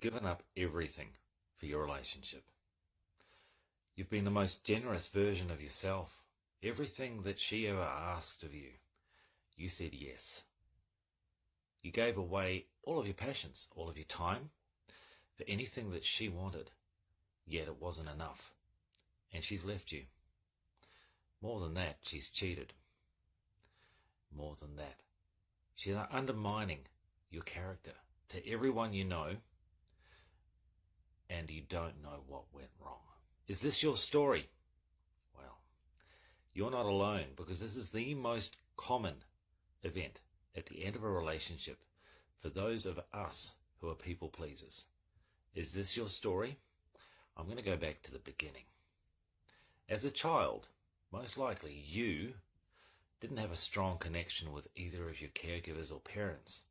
Given up everything for your relationship. You've been the most generous version of yourself. Everything that she ever asked of you, you said yes. You gave away all of your passions, all of your time, for anything that she wanted, yet it wasn't enough. And she's left you. More than that, she's cheated. More than that, she's undermining your character to everyone you know, and you don't know what went wrong. Is this your story? Well, you're not alone, because this is the most common event at the end of a relationship for those of us who are people pleasers. Is this your story? I'm going to go back to the beginning. As a child, most likely you didn't have a strong connection with either of your caregivers or parents.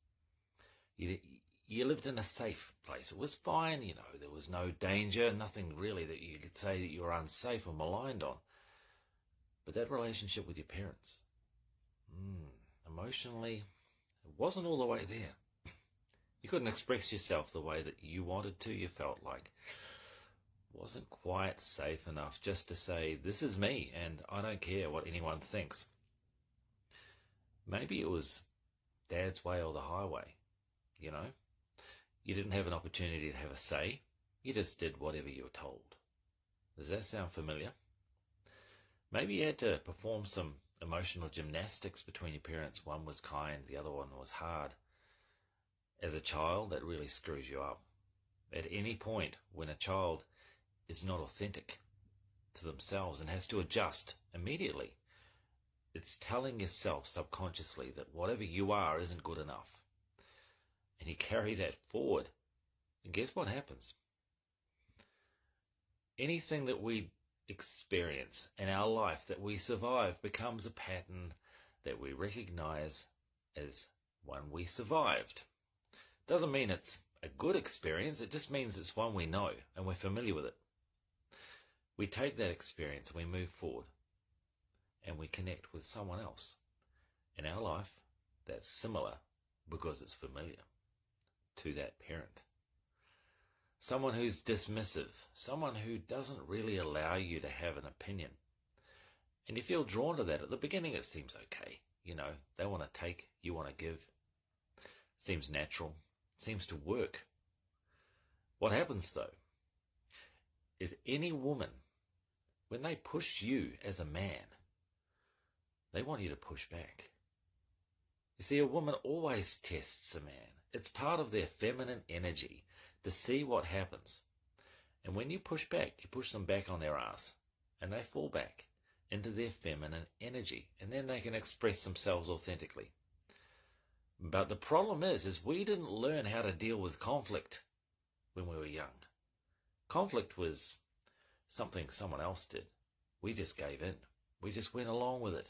You lived in a safe place. It was fine, there was no danger, nothing really that you could say that you were unsafe or maligned on. But that relationship with your parents, emotionally, it wasn't all the way there. You couldn't express yourself the way that you wanted to. You felt like it wasn't quite safe enough just to say, this is me and I don't care what anyone thinks. Maybe it was Dad's way or the highway, You didn't have an opportunity to have a say. You just did whatever you were told. Does that sound familiar? Maybe you had to perform some emotional gymnastics between your parents. One was kind, the other one was hard. As a child, that really screws you up. At any point when a child is not authentic to themselves and has to adjust immediately, it's telling yourself subconsciously that whatever you are isn't good enough. And you carry that forward. And guess what happens? Anything that we experience in our life that we survive becomes a pattern that we recognize as one we survived. Doesn't mean it's a good experience. It just means it's one we know and we're familiar with it. We take that experience and we move forward and we connect with someone else in our life that's similar because it's familiar to that parent. Someone who's dismissive, someone who doesn't really allow you to have an opinion. And you feel drawn to that. At the beginning it seems okay. They want to take, you want to give. Seems natural, seems to work. What happens though is any woman, when they push you as a man, they want you to push back. You see, a woman always tests a man. It's part of their feminine energy to see what happens. And when you push back, you push them back on their ass, and they fall back into their feminine energy, and then they can express themselves authentically. But the problem is we didn't learn how to deal with conflict when we were young. Conflict was something someone else did. We just gave in. We just went along with it.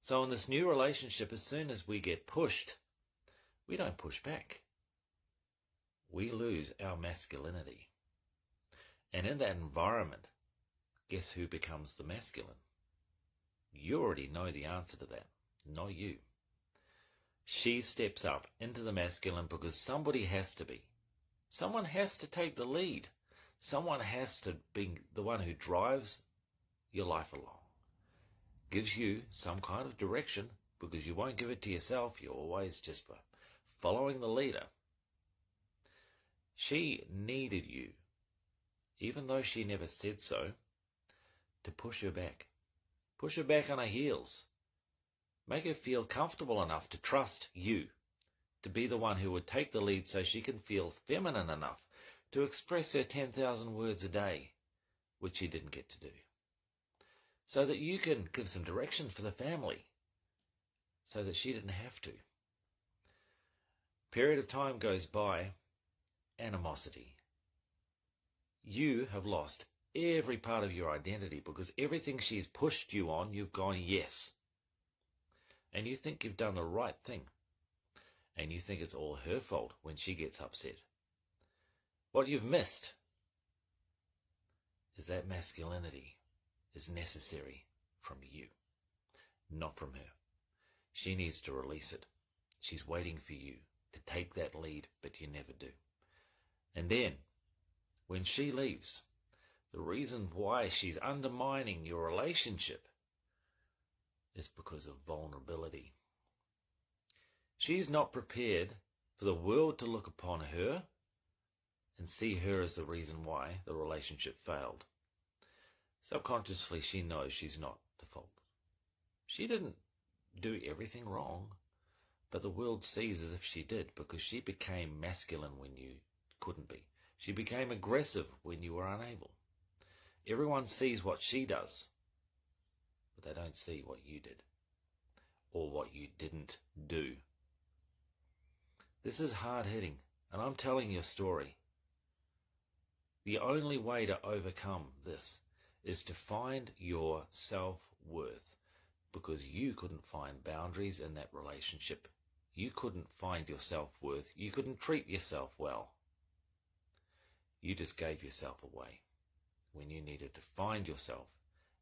So in this new relationship, as soon as we get pushed, we don't push back. We lose our masculinity. And in that environment, guess who becomes the masculine? You already know the answer to that, not you. She steps up into the masculine because somebody has to be. Someone has to take the lead. Someone has to be the one who drives your life along. Gives you some kind of direction because you won't give it to yourself. You're always just following the leader. She needed you, even though she never said so, to push her back. Push her back on her heels. Make her feel comfortable enough to trust you, to be the one who would take the lead so she can feel feminine enough to express her 10,000 words a day, which she didn't get to do. So that you can give some direction for the family, so that she didn't have to. Period of time goes by, animosity. You have lost every part of your identity because everything she's pushed you on, you've gone yes. And you think you've done the right thing. And you think it's all her fault when she gets upset. What you've missed is that masculinity is necessary from you, not from her. She needs to release it. She's waiting for you to take that lead, but you never do. And then, when she leaves, the reason why she's undermining your relationship is because of vulnerability. She's not prepared for the world to look upon her and see her as the reason why the relationship failed. Subconsciously, she knows she's not the fault. She didn't do everything wrong, but the world sees as if she did, because she became masculine when you couldn't be. She became aggressive when you were unable. Everyone sees what she does, but they don't see what you did or what you didn't do. This is hard-hitting, and I'm telling you a story. The only way to overcome this is to find your self-worth, because you couldn't find boundaries in that relationship. You couldn't find your self-worth. You couldn't treat yourself well. You just gave yourself away when you needed to find yourself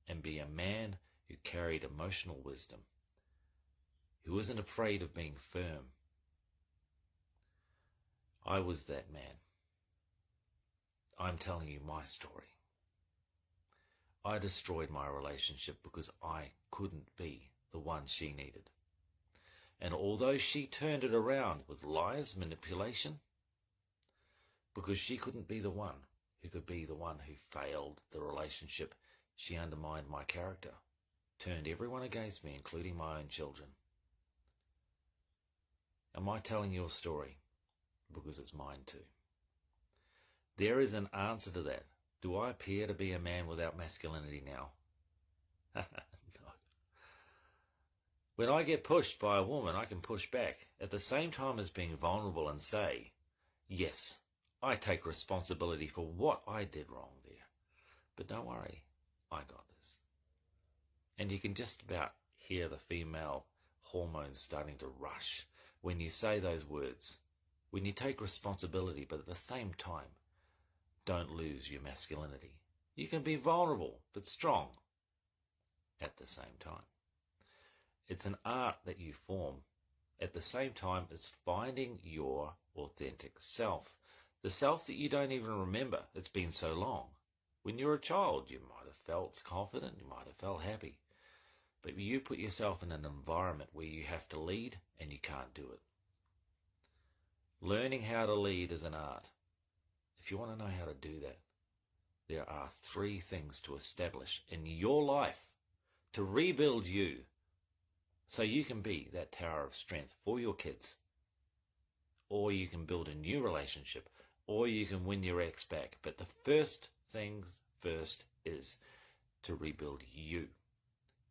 and be a man who carried emotional wisdom, who isn't afraid of being firm. I was that man. I'm telling you my story. I destroyed my relationship because I couldn't be the one she needed. And although she turned it around with lies, manipulation, because she couldn't be the one who could be the one who failed the relationship, she undermined my character, turned everyone against me, including my own children. Am I telling you a story? Because it's mine too. There is an answer to that. Do I appear to be a man without masculinity now? No. When I get pushed by a woman, I can push back at the same time as being vulnerable and say, yes, I take responsibility for what I did wrong there. But don't worry, I got this. And you can just about hear the female hormones starting to rush when you say those words. When you take responsibility, but at the same time, don't lose your masculinity. You can be vulnerable, but strong at the same time. It's an art that you form. At the same time, it's finding your authentic self. The self that you don't even remember. It's been so long. When you were a child, you might have felt confident, you might have felt happy. But you put yourself in an environment where you have to lead and you can't do it. Learning how to lead is an art. If you want to know how to do that, there are 3 things to establish in your life to rebuild you so you can be that tower of strength for your kids, or you can build a new relationship, or you can win your ex back. But the first things first is to rebuild you.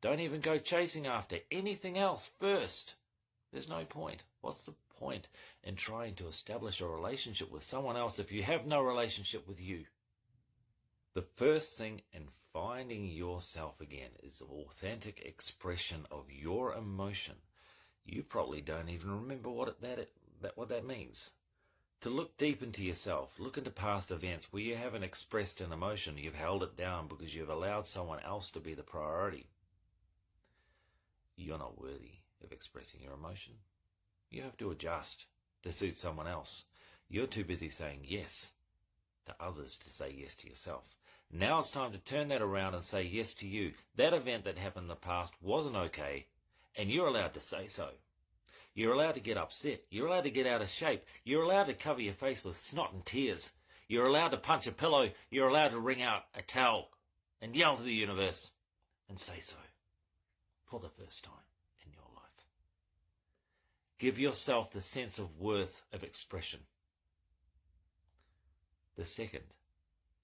Don't even go chasing after anything else first. There's no point. What's the point in trying to establish a relationship with someone else if you have no relationship with you? The first thing in finding yourself again is the authentic expression of your emotion. You probably don't even remember what that means. To look deep into yourself, look into past events where you haven't expressed an emotion, you've held it down because you've allowed someone else to be the priority. You're not worthy of expressing your emotion. You have to adjust to suit someone else. You're too busy saying yes to others to say yes to yourself. Now it's time to turn that around and say yes to you. That event that happened in the past wasn't okay, and you're allowed to say so. You're allowed to get upset. You're allowed to get out of shape. You're allowed to cover your face with snot and tears. You're allowed to punch a pillow. You're allowed to wring out a towel and yell to the universe and say so for the first time in your life. Give yourself the sense of worth of expression. The second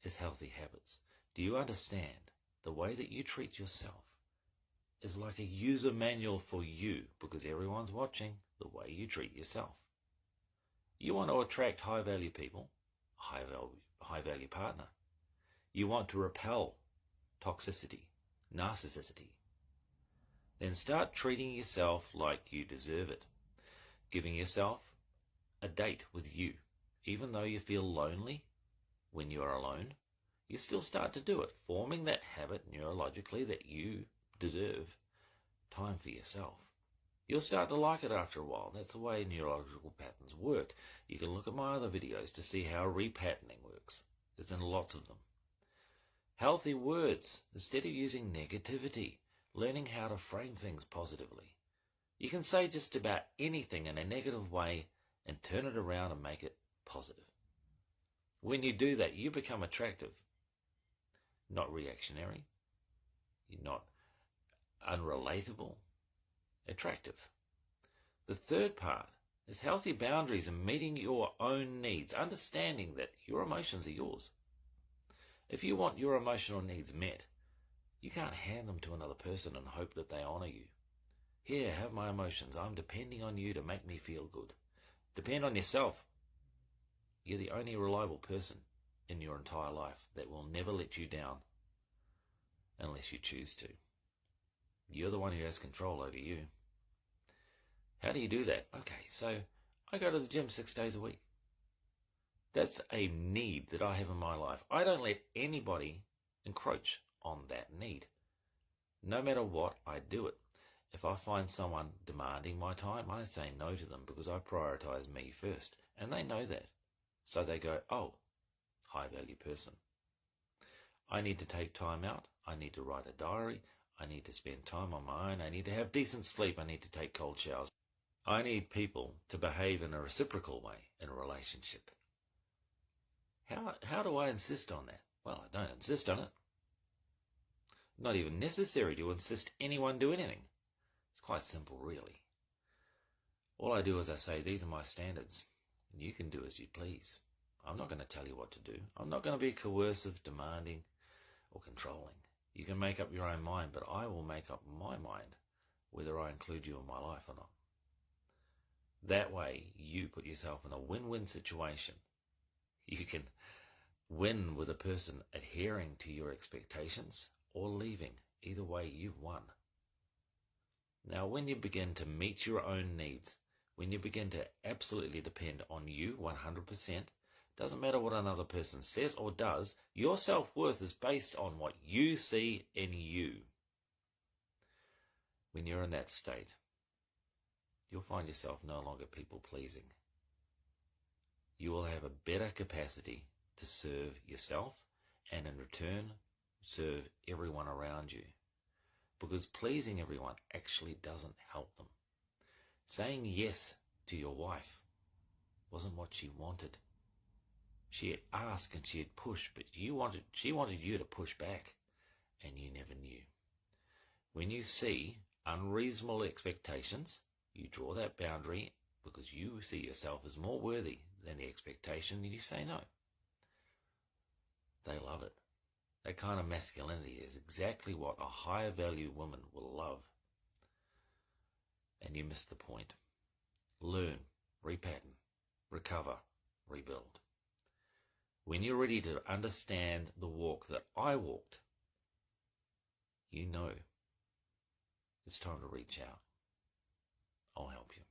is healthy habits. Do you understand the way that you treat yourself is like a user manual for you, because everyone's watching the way you treat yourself. You want to attract high-value people, high-value partner. You want to repel toxicity, narcissism. Then start treating yourself like you deserve it, giving yourself a date with you. Even though you feel lonely when you are alone, you still start to do it, forming that habit neurologically that you deserve time for yourself. You'll start to like it after a while. That's the way neurological patterns work. You can look at my other videos to see how repatterning works. There's in lots of them. Healthy words, instead of using negativity, learning how to frame things positively. You can say just about anything in a negative way and turn it around and make it positive. When you do that, you become attractive, not reactionary. You're not unrelatable, attractive. The third part is healthy boundaries and meeting your own needs, understanding that your emotions are yours. If you want your emotional needs met, you can't hand them to another person and hope that they honor you. Here, have my emotions. I'm depending on you to make me feel good. Depend on yourself. You're the only reliable person in your entire life that will never let you down unless you choose to. You're the one who has control over you. How do you do that? Okay, so I go to the gym 6 days a week. That's a need that I have in my life. I don't let anybody encroach on that need. No matter what, I do it. If I find someone demanding my time, I say no to them because I prioritize me first. And they know that. So they go, oh, high value person. I need to take time out. I need to write a diary. I need to spend time on my own. I need to have decent sleep. I need to take cold showers. I need people to behave in a reciprocal way in a relationship. How do I insist on that? Well, I don't insist on it. Not even necessary to insist anyone do anything. It's quite simple, really. All I do is I say, these are my standards. You can do as you please. I'm not going to tell you what to do. I'm not going to be coercive, demanding, or controlling. You can make up your own mind, but I will make up my mind whether I include you in my life or not. That way, you put yourself in a win-win situation. You can win with a person adhering to your expectations or leaving. Either way, you've won. Now, when you begin to meet your own needs, when you begin to absolutely depend on you 100%, doesn't matter what another person says or does, your self-worth is based on what you see in you. When you're in that state, you'll find yourself no longer people-pleasing. You will have a better capacity to serve yourself and in return serve everyone around you. Because pleasing everyone actually doesn't help them. Saying yes to your wife wasn't what she wanted. She had asked and she had pushed, but she wanted you to push back, and you never knew. When you see unreasonable expectations, you draw that boundary because you see yourself as more worthy than the expectation, and you say no. They love it. That kind of masculinity is exactly what a higher value woman will love. And you miss the point. Learn, repattern, recover, rebuild. When you're ready to understand the walk that I walked, you know it's time to reach out. I'll help you.